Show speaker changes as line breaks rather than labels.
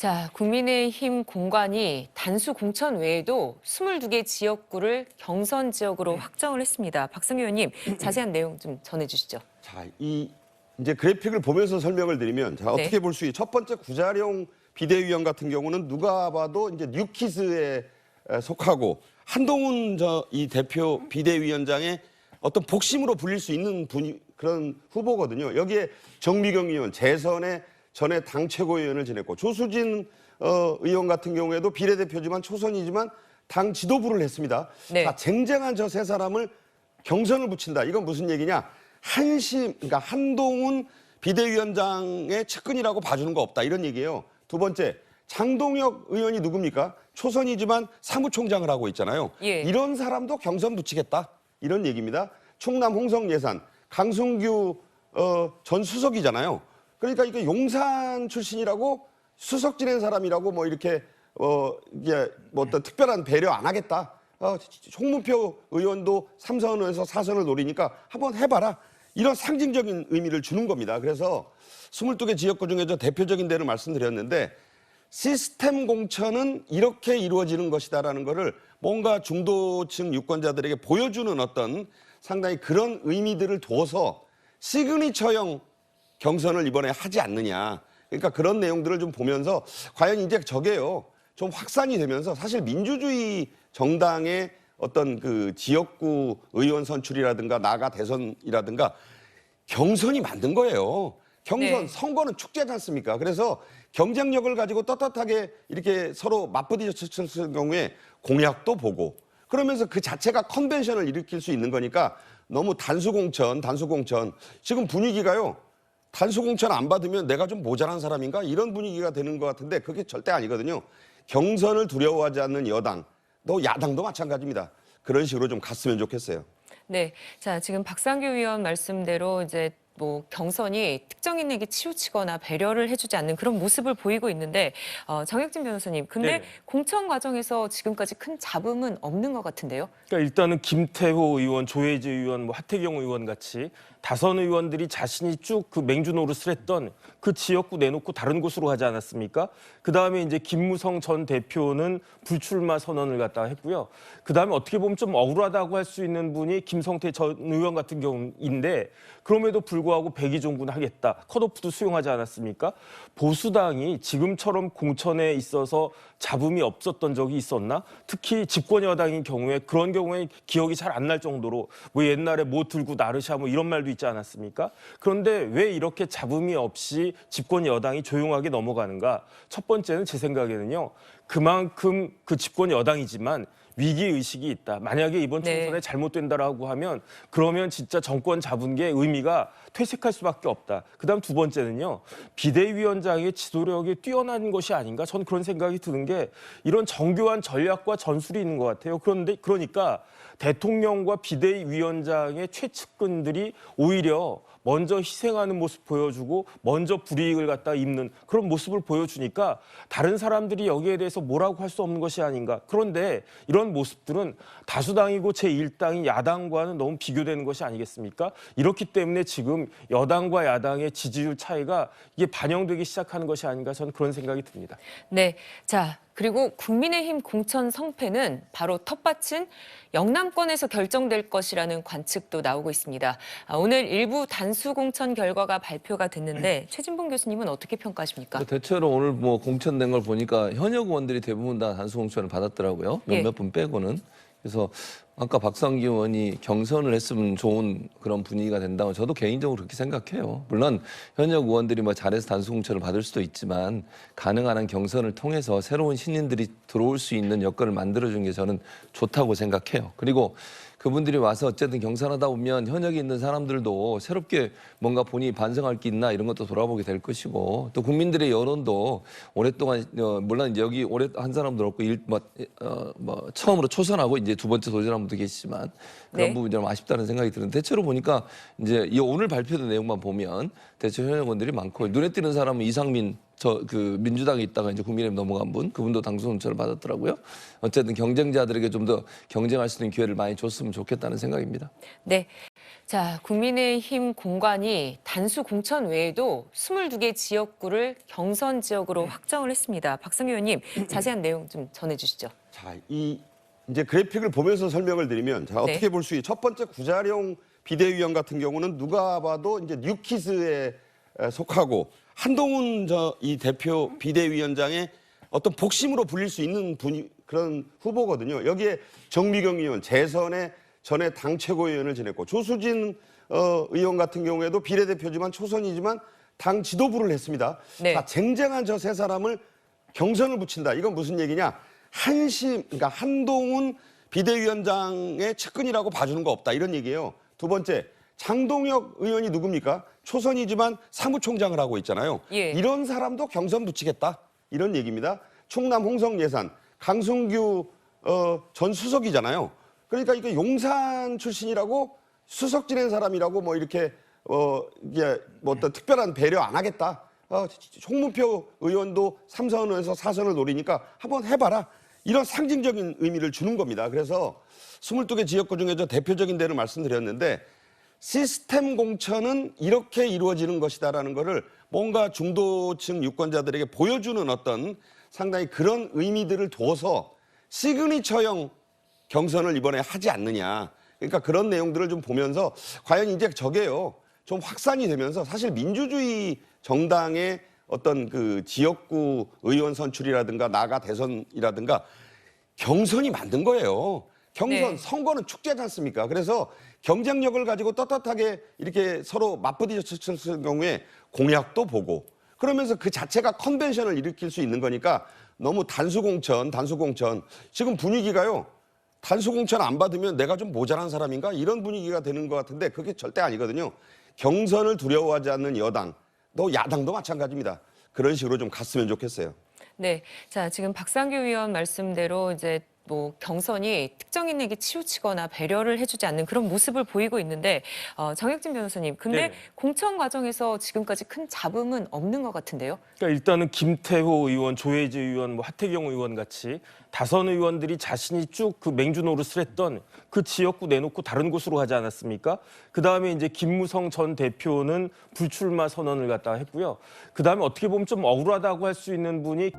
자, 국민의힘 공관이 단수 공천 외에도 22개 지역구를 경선 지역으로 확정을 했습니다. 박승규 의원님, 자세한 내용 좀 전해주시죠.
자, 이제 그래픽을 보면서 설명을 드리면 자, 어떻게 볼 수 있? 첫 번째 구자룡 비대위원 같은 경우는 누가 봐도 이제 뉴키즈에 속하고 한동훈 이 대표 비대위원장의 어떤 복심으로 불릴 수 있는 그런 후보거든요. 여기에 정미경 의원 재선에 전에 당 최고위원을 지냈고 조수진 의원 같은 경우에도 비례대표지만 초선이지만 당 지도부를 했습니다.
네.
자, 쟁쟁한 저 세 사람을 경선을 붙인다. 이건 무슨 얘기냐? 그러니까 한동훈 비대위원장의 측근이라고 봐주는 거 없다. 이런 얘기예요. 두 번째, 장동혁 의원이 누굽니까? 초선이지만 사무총장을 하고 있잖아요.
예.
이런 사람도 경선 붙이겠다. 이런 얘기입니다. 충남 홍성 예산 강승규 전 수석이잖아요. 그러니까 이게 용산 출신이라고 수석 지낸 사람이라고 뭐 이렇게 이게 뭐 어떤 특별한 배려 안 하겠다. 홍문표 의원도 3선에서 4선을 노리니까 한번 해봐라. 이런 상징적인 의미를 주는 겁니다. 그래서 22개 지역구 중에서 대표적인 데를 말씀드렸는데 시스템 공천은 이렇게 이루어지는 것이다라는 거를 뭔가 중도층 유권자들에게 보여주는 어떤 상당히 그런 의미들을 둬서 시그니처형 경선을 이번에 하지 않느냐. 그러니까 그런 내용들을 좀 보면서 과연 이제 저게요. 좀 확산이 되면서 사실 민주주의 정당의 어떤 그 지역구 의원 선출이라든가 나아가 대선이라든가 경선이 만든 거예요. 경선,
네.
선거는 축제지 않습니까? 그래서 경쟁력을 가지고 떳떳하게 이렇게 서로 맞부딪혔을 경우에 공약도 보고 그러면서 그 자체가 컨벤션을 일으킬 수 있는 거니까 너무 단수공천. 지금 분위기가요. 단수공천 안 받으면 내가 좀 모자란 사람인가? 이런 분위기가 되는 것 같은데 그게 절대 아니거든요. 경선을 두려워하지 않는 여당, 또 야당도 마찬가지입니다. 그런 식으로 좀 갔으면 좋겠어요.
네, 자 지금 박상규 의원 말씀대로 이제 뭐 경선이 특정인에게 치우치거나 배려를 해주지 않는 그런 모습을 보이고 있는데 정혁진 변호사님, 근데
네네.
공천 과정에서 지금까지 큰 잡음은 없는 것 같은데요?
그러니까 일단은 김태호 의원, 조혜지 의원, 뭐 하태경 의원 같이 다선 의원들이 자신이 쭉 그 맹주 노릇을 했던 그 지역구 내놓고 다른 곳으로 가지 않았습니까? 그 다음에 이제 김무성 전 대표는 불출마 선언을 갖다가 했고요. 그 다음에 어떻게 보면 좀 억울하다고 할 수 있는 분이 김성태 전 의원 같은 경우인데 그럼에도 불구하고 백의종군 하겠다. 컷오프도 수용하지 않았습니까? 보수당이 지금처럼 공천에 있어서 잡음이 없었던 적이 있었나? 특히 집권 여당인 경우에 그런 경우에 기억이 잘 안 날 정도로 뭐 옛날에 뭐 들고 나르샤 뭐 이런 말도 있지 않았습니까? 그런데 왜 이렇게 잡음이 없이 집권 여당이 조용하게 넘어가는가? 첫 번째는 제 생각에는요. 그만큼 그 집권 여당이지만 위기의식이 있다. 만약에 이번 총선에 잘못된다라고 하면 그러면 진짜 정권 잡은 게 의미가 퇴색할 수밖에 없다. 그다음 두 번째는요. 비대위원장의 지도력이 뛰어난 것이 아닌가? 전 그런 생각이 드는 게 이런 정교한 전략과 전술이 있는 것 같아요. 그러니까 대통령과 비대위원장의 최측근들이 오히려 먼저 희생하는 모습 보여주고 먼저 불이익을 갖다 입는 그런 모습을 보여주니까 다른 사람들이 여기에 대해서 뭐라고 할 수 없는 것이 아닌가. 그런데 이런 모습들은 다수당이고 제1당인 야당과는 너무 비교되는 것이 아니겠습니까? 이렇기 때문에 지금 여당과 야당의 지지율 차이가 이게 반영되기 시작하는 것이 아닌가 저는 그런 생각이 듭니다.
네, 자 그리고 국민의힘 공천 성패는 바로 텃밭인 영남권에서 결정될 것이라는 관측도 나오고 있습니다. 오늘 일부 단수 공천 결과가 발표가 됐는데 최진봉 교수님은 어떻게 평가하십니까?
대체로 오늘 뭐 공천된 걸 보니까 현역 의원들이 대부분 다 단수 공천을 받았더라고요. 몇몇 분 빼고는. 그래서 아까 박상규 의원이 경선을 했으면 좋은 그런 분위기가 된다고 저도 개인적으로 그렇게 생각해요. 물론 현역 의원들이 뭐 잘해서 단수 공천을 받을 수도 있지만 가능한 한 경선을 통해서 새로운 신인들이 들어올 수 있는 여건을 만들어준 게 저는 좋다고 생각해요. 그리고 그분들이 와서 어쨌든 경선하다 보면 현역에 있는 사람들도 새롭게 뭔가 본인이 반성할 게 있나 이런 것도 돌아보게 될 것이고 또 국민들의 여론도 오랫동안 물론 이제 여기 오래 한 사람도 없고 처음으로 초선하고 이제 두 번째 도전한 분도 계시지만 그런 부분이 좀 아쉽다는 생각이 드는데 대체로 보니까 이제 이 오늘 발표된 내용만 보면 대체 현역 의원들이 많고 눈에 띄는 사람은 이상민 그 민주당에 있다가 이제 국민의힘 넘어간 분 그분도 당수 공천을 받았더라고요. 어쨌든 경쟁자들에게 좀 더 경쟁할 수 있는 기회를 많이 줬으면 좋겠다는 생각입니다.
네. 자, 국민의힘 공관이 단수 공천 외에도 22개 지역구를 경선 지역으로 확정을 했습니다. 박성규 의원님, 자세한 내용 좀 전해주시죠.
자, 이제 그래픽을 보면서 설명을 드리면 자, 어떻게 볼 수 있? 첫 번째 구자룡 비대위원 같은 경우는 누가 봐도 이제 뉴키즈에 속하고 한동훈 이 대표 비대위원장의 어떤 복심으로 불릴 수 있는 그런 후보거든요. 여기에 정미경 의원 재선의 전에 당 최고위원을 지냈고 조수진 의원 같은 경우에도 비례대표지만 초선이지만 당 지도부를 했습니다.
네.
자, 쟁쟁한 저 세 사람을 경선을 붙인다. 이건 무슨 얘기냐? 그러니까 한동훈 비대위원장의 측근이라고 봐주는 거 없다. 이런 얘기예요. 두 번째, 장동혁 의원이 누굽니까? 초선이지만 사무총장을 하고 있잖아요.
예.
이런 사람도 경선 붙이겠다. 이런 얘기입니다. 충남 홍성 예산 강승규 전 수석이잖아요. 그러니까 이게 용산 출신이라고 수석 지낸 사람이라고 뭐 이렇게 이게 뭐 어떤 특별한 배려 안 하겠다. 홍문표 의원도 3선에서 4선을 노리니까 한번 해봐라. 이런 상징적인 의미를 주는 겁니다. 그래서 22개 지역구 중에서 대표적인 데를 말씀드렸는데 시스템 공천은 이렇게 이루어지는 것이다라는 거를 뭔가 중도층 유권자들에게 보여주는 어떤 상당히 그런 의미들을 둬서 시그니처형 경선을 이번에 하지 않느냐. 그러니까 그런 내용들을 좀 보면서 과연 이제 저게요. 좀 확산이 되면서 사실 민주주의 정당의 어떤 그 지역구 의원 선출이라든가 나아가 대선이라든가 경선이 만든 거예요. 경선,
네.
선거는 축제지 않습니까? 그래서 경쟁력을 가지고 떳떳하게 이렇게 서로 맞부딪혔을 경우에 공약도 보고 그러면서 그 자체가 컨벤션을 일으킬 수 있는 거니까 너무 단수공천. 지금 분위기가요. 단수공천 안 받으면 내가 좀 모자란 사람인가? 이런 분위기가 되는 것 같은데 그게 절대 아니거든요. 경선을 두려워하지 않는 여당, 또 야당도 마찬가지입니다. 그런 식으로 좀 갔으면 좋겠어요.
네, 자 지금 박상규 의원 말씀대로 이제 뭐 경선이 특정인에게 치우치거나 배려를 해주지 않는 그런 모습을 보이고 있는데 정혁진 변호사님, 근데
네.
공천 과정에서 지금까지 큰 잡음은 없는 것 같은데요?
그러니까 일단은 김태호 의원, 조혜지 의원, 뭐 하태경 의원 같이 다선 의원들이 자신이 쭉 그 맹주 노릇을 했던 그 지역구 내놓고 다른 곳으로 하지 않았습니까? 그 다음에 이제 김무성 전 대표는 불출마 선언을 갖다가 했고요. 그 다음에 어떻게 보면 좀 억울하다고 할 수 있는 분이